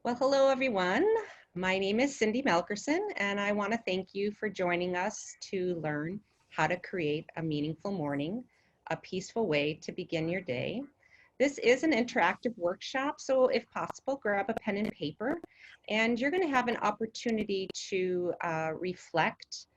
Well, hello everyone. My name is Cindi Melkerson, and I want to thank you for joining us to learn how to create a meaningful morning, a peaceful way to begin your day. This is an interactive workshop, so if possible, grab a pen and paper, and you're going to have an opportunity to reflect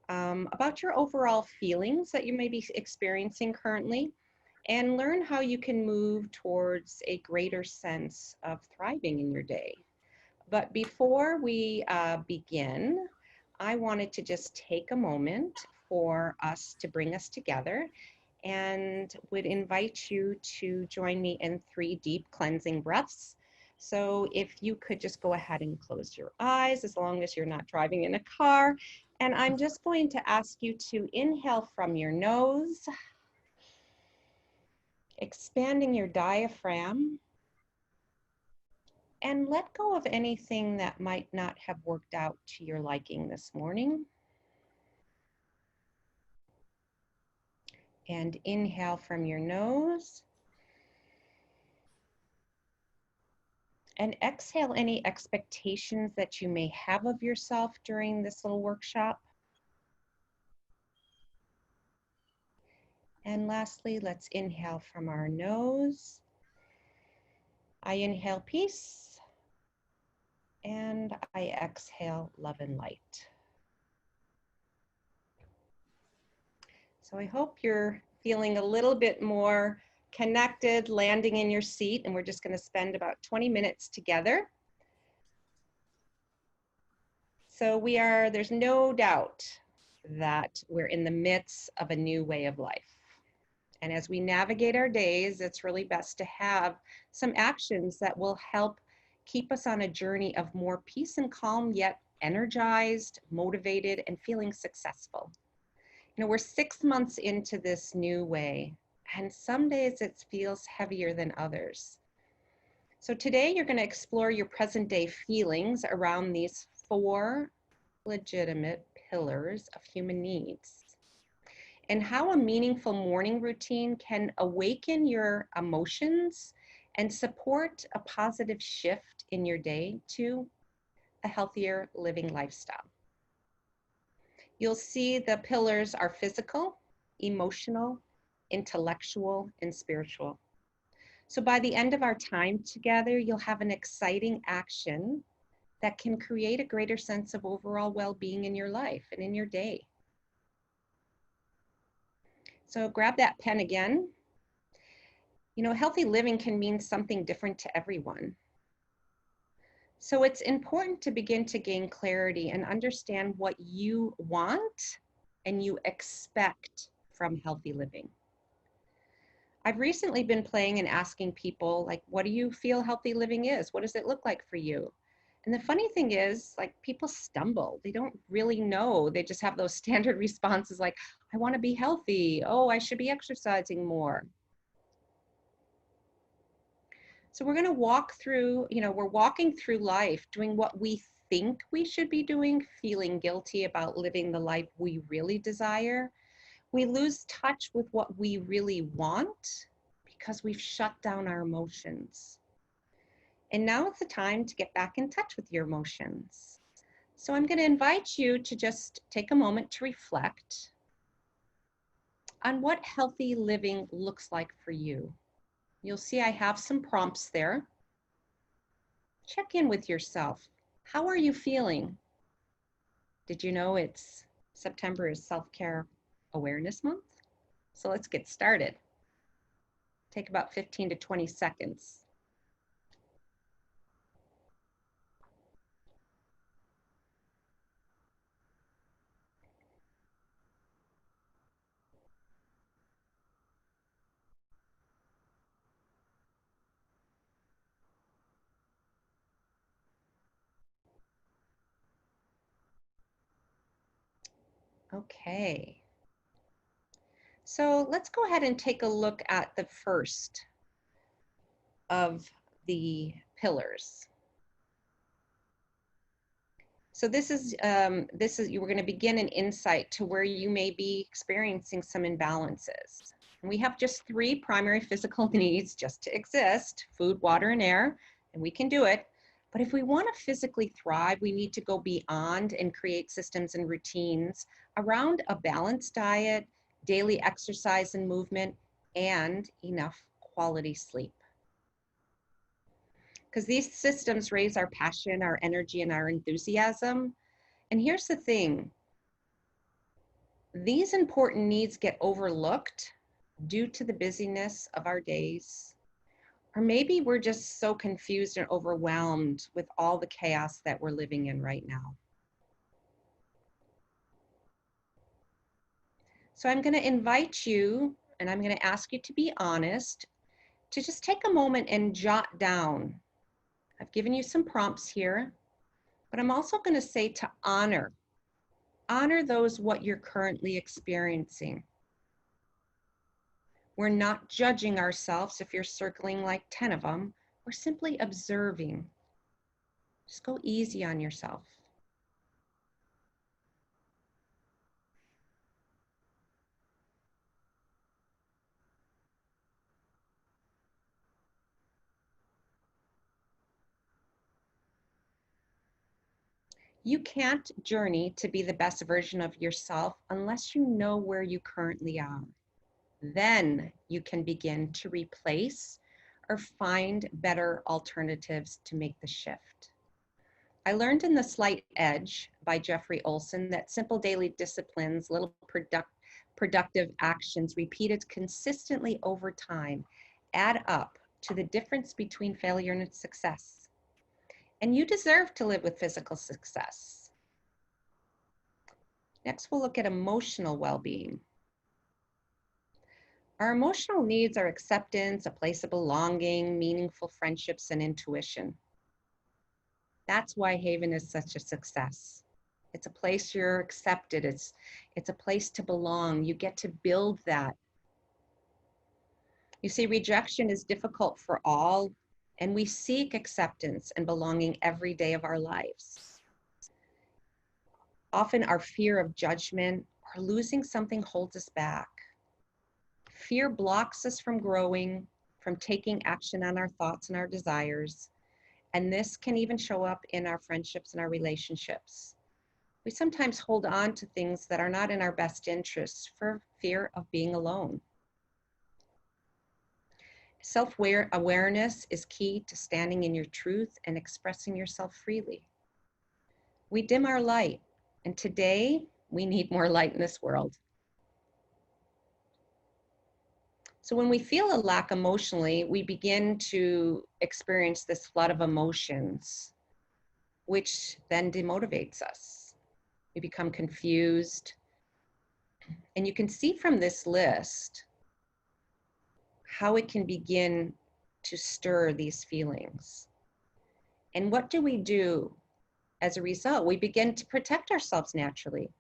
about your overall feelings that you may be experiencing currently, and learn how you can move towards a greater sense of thriving in your day. But before we begin, I wanted to just take a moment for us to bring us together and would invite you to join me in 3 deep cleansing breaths. So if you could just go ahead and close your eyes, as long as you're not driving in a car. And I'm just going to ask you to inhale from your nose, expanding your diaphragm, and let go of anything that might not have worked out to your liking this morning. And inhale from your nose. And exhale any expectations that you may have of yourself during this little workshop. And lastly, let's inhale from our nose. I inhale peace, and I exhale love and light. So I hope you're feeling a little bit more connected, landing in your seat, and we're just going to spend about 20 minutes together. So there's no doubt that we're in the midst of a new way of life. And as we navigate our days, it's really best to have some actions that will help keep us on a journey of more peace and calm, yet energized, motivated, and feeling successful. You know, we're 6 months into this new way, and some days it feels heavier than others. So today you're going to explore your present day feelings around these 4 legitimate pillars of human needs, and how a meaningful morning routine can awaken your emotions and support a positive shift in your day to a healthier living lifestyle. You'll see the pillars are physical, emotional, intellectual, and spiritual. So by the end of our time together, you'll have an exciting action that can create a greater sense of overall well-being in your life and in your day. So grab that pen again. You know, healthy living can mean something different to everyone. So it's important to begin to gain clarity and understand what you want and you expect from healthy living. I've recently been playing and asking people, like, what do you feel healthy living is? What does it look like for you? And the funny thing is, like, people stumble. They don't really know. They just have those standard responses like, I want to be healthy. Oh, I should be exercising more. So we're going to walk through, we're walking through life doing what we think we should be doing, feeling guilty about living the life we really desire. We lose touch with what we really want because we've shut down our emotions. And now it's the time to get back in touch with your emotions. So I'm going to invite you to just take a moment to reflect on what healthy living looks like for you. You'll see I have some prompts there. Check in with yourself. How are you feeling? Did you know September is Self-Care Awareness Month? So let's get started. Take about 15 to 20 seconds. Okay. So let's go ahead and take a look at the first of the pillars. So we're going to begin an insight to where you may be experiencing some imbalances. And we have just 3 primary physical needs just to exist: food, water, and air, and we can do it. But if we want to physically thrive, we need to go beyond and create systems and routines around a balanced diet, daily exercise and movement, and enough quality sleep. Because these systems raise our passion, our energy, and our enthusiasm. And here's the thing, these important needs get overlooked due to the busyness of our days. Or maybe we're just so confused and overwhelmed with all the chaos that we're living in right now. So I'm going to invite you, and I'm going to ask you to be honest, to just take a moment and jot down. I've given you some prompts here, but I'm also going to say to honor those what you're currently experiencing. We're not judging ourselves if you're circling like 10 of them. We're simply observing. Just go easy on yourself. You can't journey to be the best version of yourself unless you know where you currently are. Then you can begin to replace or find better alternatives to make the shift. I learned in The Slight Edge by Jeffrey Olson that simple daily disciplines, little productive actions repeated consistently over time add up to the difference between failure and success. And you deserve to live with physical success. Next, we'll look at emotional well-being. Our emotional needs are acceptance, a place of belonging, meaningful friendships, and intuition. That's why HAYVN is such a success. It's a place you're accepted. It's a place to belong. You get to build that. You see, rejection is difficult for all, and we seek acceptance and belonging every day of our lives. Often our fear of judgment or losing something holds us back. Fear blocks us from growing, from taking action on our thoughts and our desires. And this can even show up in our friendships and our relationships. We sometimes hold on to things that are not in our best interests for fear of being alone. Self-awareness is key to standing in your truth and expressing yourself freely. We dim our light, and today we need more light in this world. So when we feel a lack emotionally, we begin to experience this flood of emotions, which then demotivates us. We become confused. And you can see from this list how it can begin to stir these feelings. And what do we do as a result? We begin to protect ourselves naturally.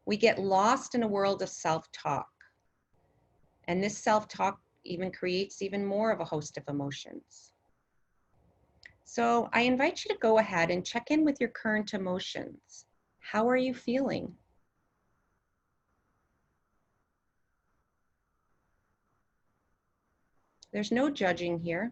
We get lost in a world of self-talk. And this self-talk even creates even more of a host of emotions. So I invite you to go ahead and check in with your current emotions. How are you feeling? There's no judging here.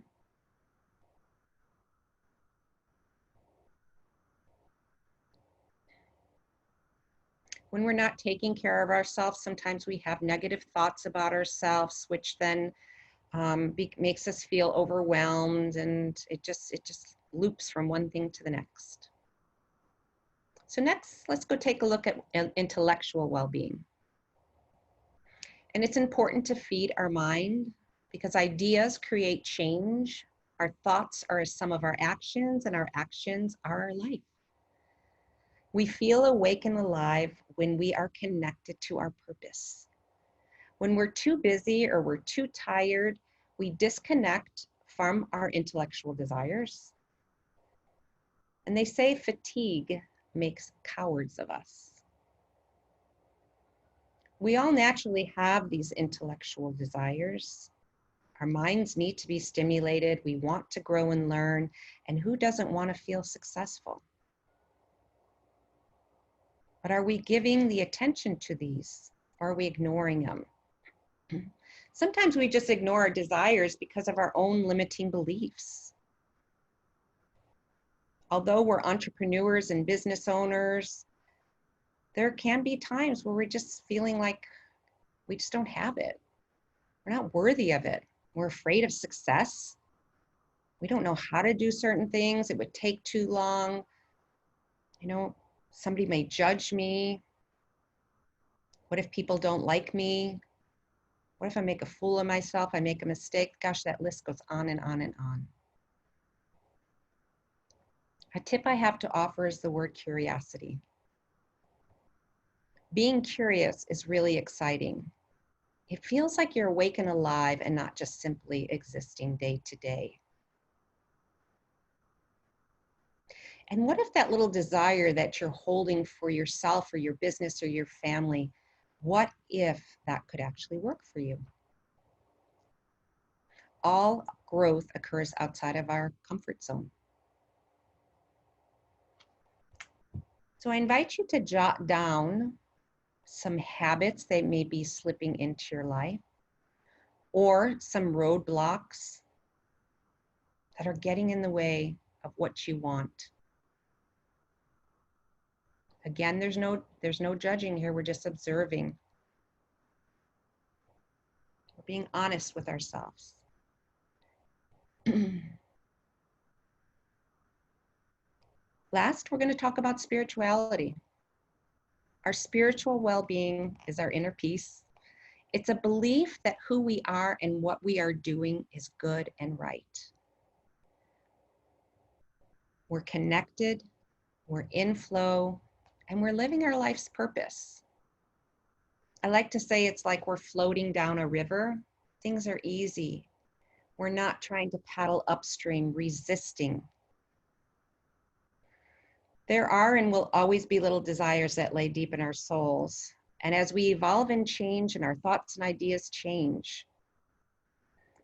When we're not taking care of ourselves, sometimes we have negative thoughts about ourselves, which then makes us feel overwhelmed, and it just loops from one thing to the next. So next, let's go take a look at intellectual well-being. And it's important to feed our mind because ideas create change. Our thoughts are a sum of our actions, and our actions are our life. We feel awake and alive when we are connected to our purpose. When we're too busy or we're too tired, we disconnect from our intellectual desires. And they say fatigue makes cowards of us. We all naturally have these intellectual desires. Our minds need to be stimulated. We want to grow and learn. And who doesn't want to feel successful? But are we giving the attention to these, or are we ignoring them? Sometimes we just ignore our desires because of our own limiting beliefs. although we're entrepreneurs and business owners, there can be times where we're just feeling like we just don't have it. We're not worthy of it. We're afraid of success. We don't know how to do certain things. It would take too long. You know, somebody may judge me. What if people don't like me? What if I make a fool of myself? I make a mistake? Gosh, that list goes on and on and on. A tip I have to offer is the word curiosity. Being curious is really exciting. It feels like you're awake and alive and not just simply existing day to day. And what if that little desire that you're holding for yourself or your business or your family, what if that could actually work for you? All growth occurs outside of our comfort zone. So I invite you to jot down some habits that may be slipping into your life, or some roadblocks that are getting in the way of what you want. Again, there's no judging here. We're just observing. We're being honest with ourselves. Last, we're going to talk about spirituality. Our spiritual well-being is our inner peace. It's a belief that who we are and what we are doing is good and right. We're connected, we're in flow, and we're living our life's purpose. I like to say it's like we're floating down a river. Things are easy. We're not trying to paddle upstream, resisting. There are and will always be little desires that lay deep in our souls. And as we evolve and change and our thoughts and ideas change,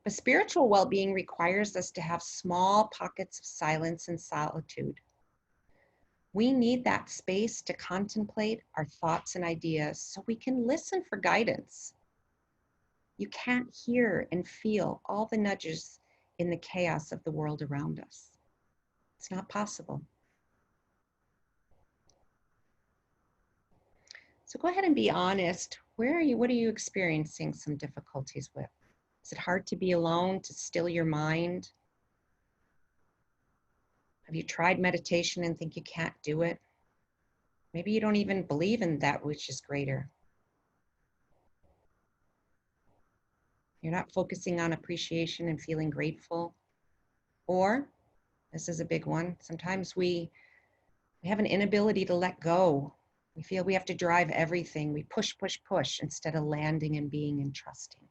but spiritual well-being requires us to have small pockets of silence and solitude. We need that space to contemplate our thoughts and ideas so we can listen for guidance. You can't hear and feel all the nudges in the chaos of the world around us. It's not possible. So go ahead and be honest. What are you experiencing some difficulties with? Is it hard to be alone, to still your mind? Have you tried meditation and think you can't do it? Maybe you don't even believe in that which is greater. You're not focusing on appreciation and feeling grateful. Or, this is a big one, sometimes we have an inability to let go. We feel we have to drive everything. We push, push, push instead of landing and being and trusting.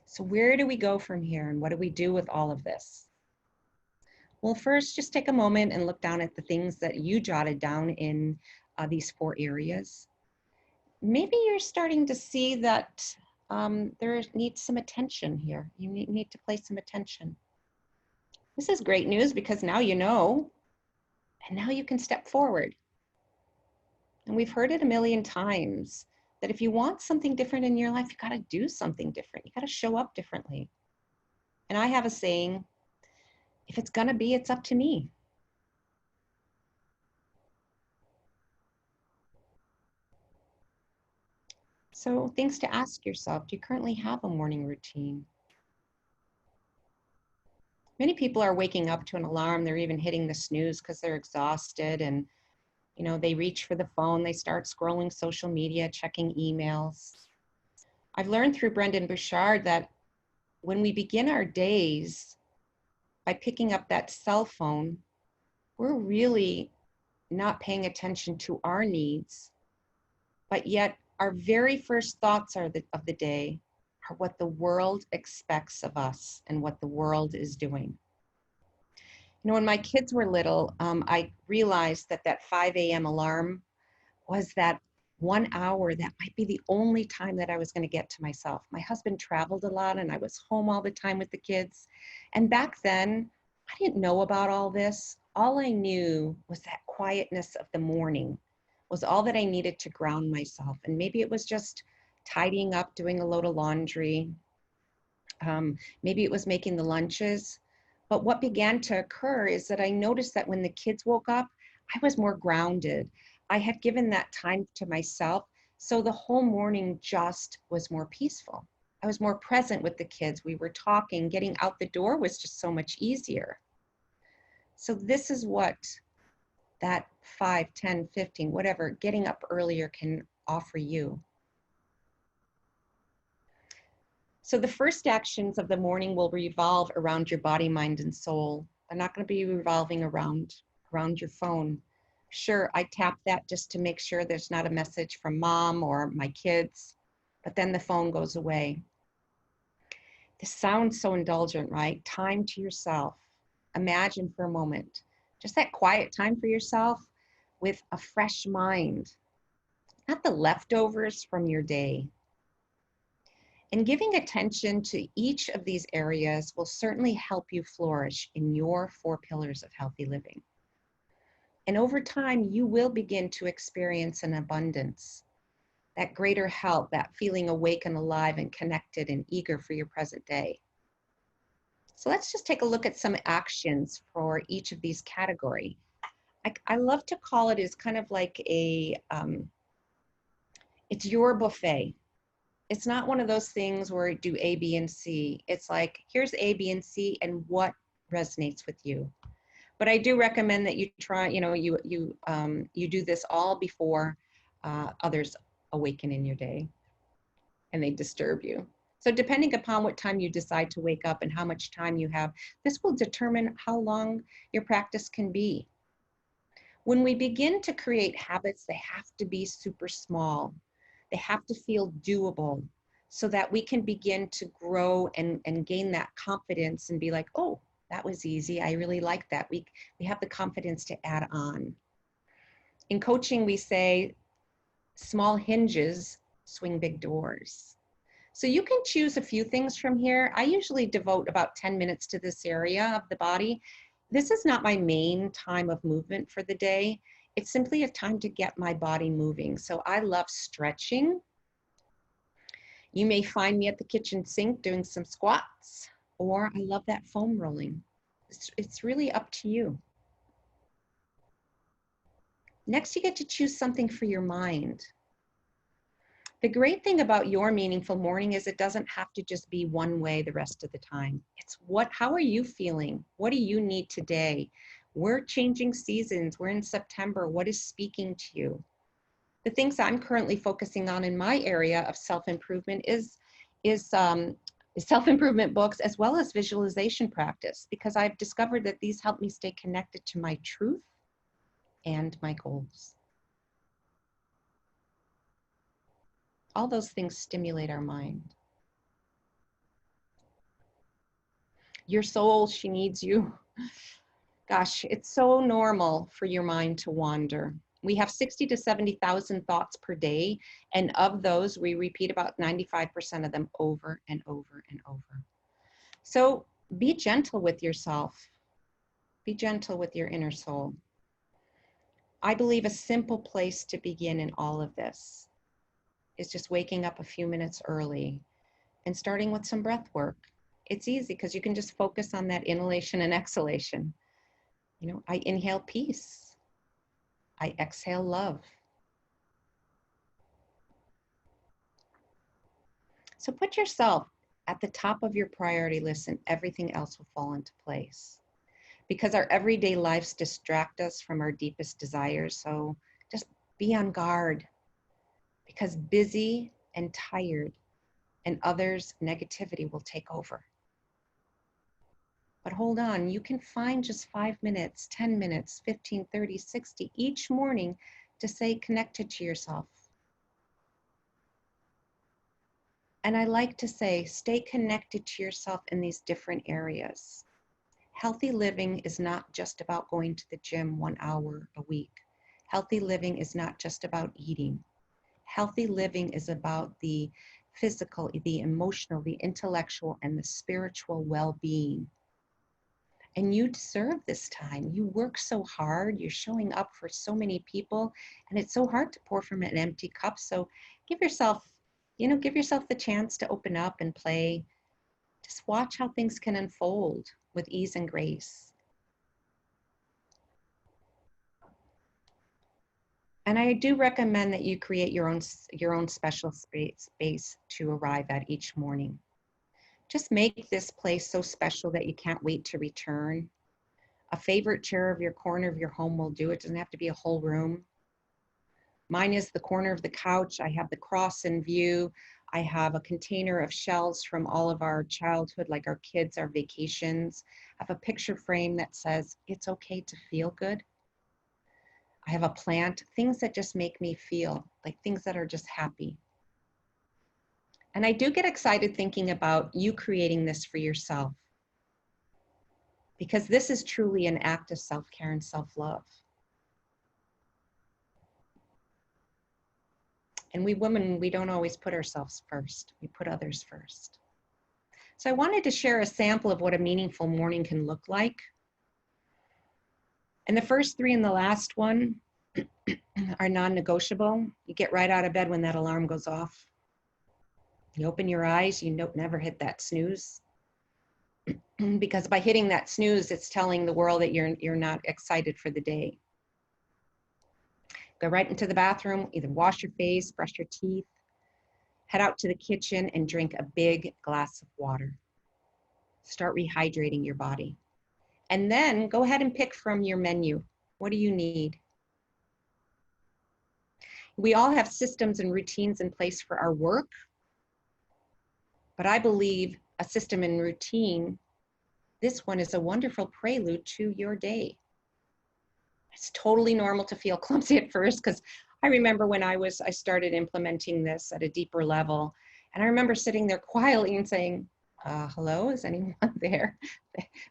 So where do we go from here, and what do we do with all of this? Well, first, just take a moment and look down at the things that you jotted down in these 4 areas. Maybe you're starting to see that there needs some attention here. You need to place some attention. This is great news because now you know, and now you can step forward. And we've heard it a million times that if you want something different in your life, you got to do something different. You got to show up differently. And I have a saying, if it's going to be, it's up to me. So things to ask yourself, do you currently have a morning routine? Many people are waking up to an alarm. They're even hitting the snooze because they're exhausted, and they reach for the phone, they start scrolling social media, checking emails. I've learned through Brendan Bouchard that when we begin our days by picking up that cell phone, we're really not paying attention to our needs, but yet our very first thoughts of the day are what the world expects of us and what the world is doing. When my kids were little, I realized that 5 a.m. alarm was that 1 hour that might be the only time that I was going to get to myself. My husband traveled a lot and I was home all the time with the kids. And back then, I didn't know about all this. All I knew was that quietness of the morning was all that I needed to ground myself. And maybe it was just tidying up, doing a load of laundry. Maybe it was making the lunches. But what began to occur is that I noticed that when the kids woke up, I was more grounded. I had given that time to myself. So the whole morning just was more peaceful. I was more present with the kids. We were talking, getting out the door was just so much easier. So this is what that 5, 10, 15, whatever, getting up earlier can offer you. So the first actions of the morning will revolve around your body, mind, and soul. They're not going to be revolving around your phone. Sure, I tap that just to make sure there's not a message from mom or my kids, but then the phone goes away. This sounds so indulgent, right? Time to yourself. Imagine for a moment, just that quiet time for yourself with a fresh mind, not the leftovers from your day. And giving attention to each of these areas will certainly help you flourish in your 4 pillars of healthy living. And over time, you will begin to experience an abundance, that greater health, that feeling awake and alive and connected and eager for your present day. So let's just take a look at some actions for each of these categories. I love to call it as kind of like a, it's your buffet. It's not one of those things where do A, B, and C. It's like, here's A, B, and C, and what resonates with you. But I do recommend that you try, you do this all before others awaken in your day and they disturb you. So depending upon what time you decide to wake up and how much time you have, this will determine how long your practice can be. When we begin to create habits, they have to be super small. They have to feel doable so that we can begin to grow and gain that confidence and be like, oh, that was easy. I really like that. We have the confidence to add on. In coaching, we say small hinges swing big doors. So you can choose a few things from here. I usually devote about 10 minutes to this area of the body. This is not my main time of movement for the day. It's simply a time to get my body moving. So I love stretching. You may find me at the kitchen sink doing some squats, or I love that foam rolling. It's really up to you. Next, you get to choose something for your mind. The great thing about your meaningful morning is it doesn't have to just be one way the rest of the time. It's how are you feeling? What do you need today? We're changing seasons. We're in September. What is speaking to you? The things I'm currently focusing on in my area of self-improvement is self-improvement books as well as visualization practice, because I've discovered that these help me stay connected to my truth and my goals. All those things stimulate our mind. Your soul, she needs you. Gosh, it's so normal for your mind to wander. We have 60 to 70,000 thoughts per day, and of those, we repeat about 95% of them over and over and over. So be gentle with yourself. Be gentle with your inner soul. I believe a simple place to begin in all of this is just waking up a few minutes early and starting with some breath work. It's easy because you can just focus on that inhalation and exhalation. I inhale peace. I exhale love. So put yourself at the top of your priority list and everything else will fall into place. Because our everyday lives distract us from our deepest desires. So just be on guard, because busy and tired and others' negativity will take over. But hold on, you can find just 5 minutes, 10 minutes, 15, 30, 60 each morning to stay connected to yourself. And I like to say, stay connected to yourself in these different areas. Healthy living is not just about going to the gym 1 hour a week. Healthy living is not just about eating. Healthy living is about the physical, the emotional, the intellectual, and the spiritual well-being. And you deserve this time. You work so hard. You're showing up for so many people, and it's so hard to pour from an empty cup. So give yourself the chance to open up and play. Just watch how things can unfold. with ease and grace. And I do recommend that you create your own special space to arrive at each morning. Just make this place so special that you can't wait to return. A favorite chair of your corner of your home will do. It doesn't have to be a whole room. Mine is the corner of the couch. I have the cross in view. I have a container of shells from all of our childhood, like our kids, our vacations. I have a picture frame that says, it's okay to feel good. I have a plant, things that just make me feel, like things that are just happy. And I do get excited thinking about you creating this for yourself, because this is truly an act of self-care and self-love. And we women, we don't always put ourselves first. We put others first. So I wanted to share a sample of what a meaningful morning can look like. And the first three and the last one are non-negotiable. You get right out of bed when that alarm goes off. You open your eyes, you never hit that snooze. Because by hitting that snooze, it's telling the world that you're not excited for the day. Go right into the bathroom, either wash your face, brush your teeth, head out to the kitchen and drink a big glass of water. Start rehydrating your body. And then go ahead and pick from your menu. What do you need? We all have systems and routines in place for our work, but I believe a system and routine, this one is a wonderful prelude to your day. It's totally normal to feel clumsy at first, because I remember when I started implementing this at a deeper level, and I remember sitting there quietly and saying, hello, is anyone there?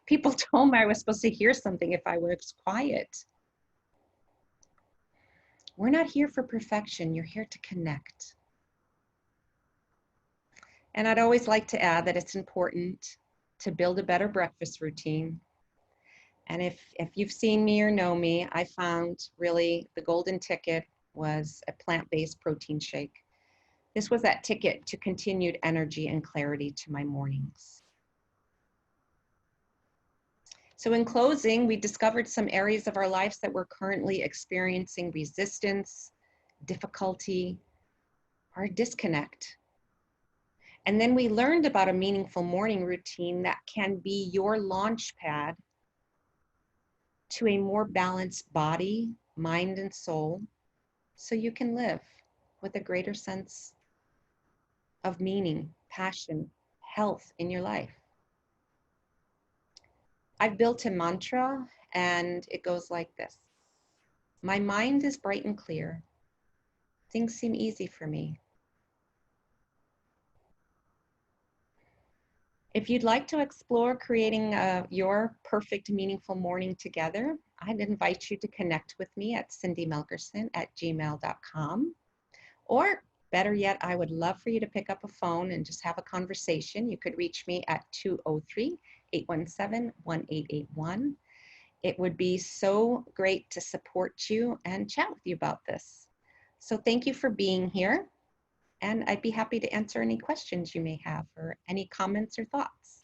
People told me I was supposed to hear something if I was quiet. We're not here for perfection, you're here to connect. And I'd always like to add that it's important to build a better breakfast routine. And if you've seen me or know me, I found really the golden ticket was a plant-based protein shake. This was that ticket to continued energy and clarity to my mornings. So in closing, we discovered some areas of our lives that we're currently experiencing resistance, difficulty, or disconnect. And then we learned about a meaningful morning routine that can be your launch pad to a more balanced body, mind, and soul, so you can live with a greater sense of meaning, passion, health in your life. I've built a mantra, and it goes like this. My mind is bright and clear. Things seem easy for me. If you'd like to explore creating your perfect, meaningful morning together, I'd invite you to connect with me at cindimelkerson@gmail.com. Or better yet, I would love for you to pick up a phone and just have a conversation. You could reach me at 203-817-1881. It would be so great to support you and chat with you about this. So thank you for being here. And I'd be happy to answer any questions you may have or any comments or thoughts.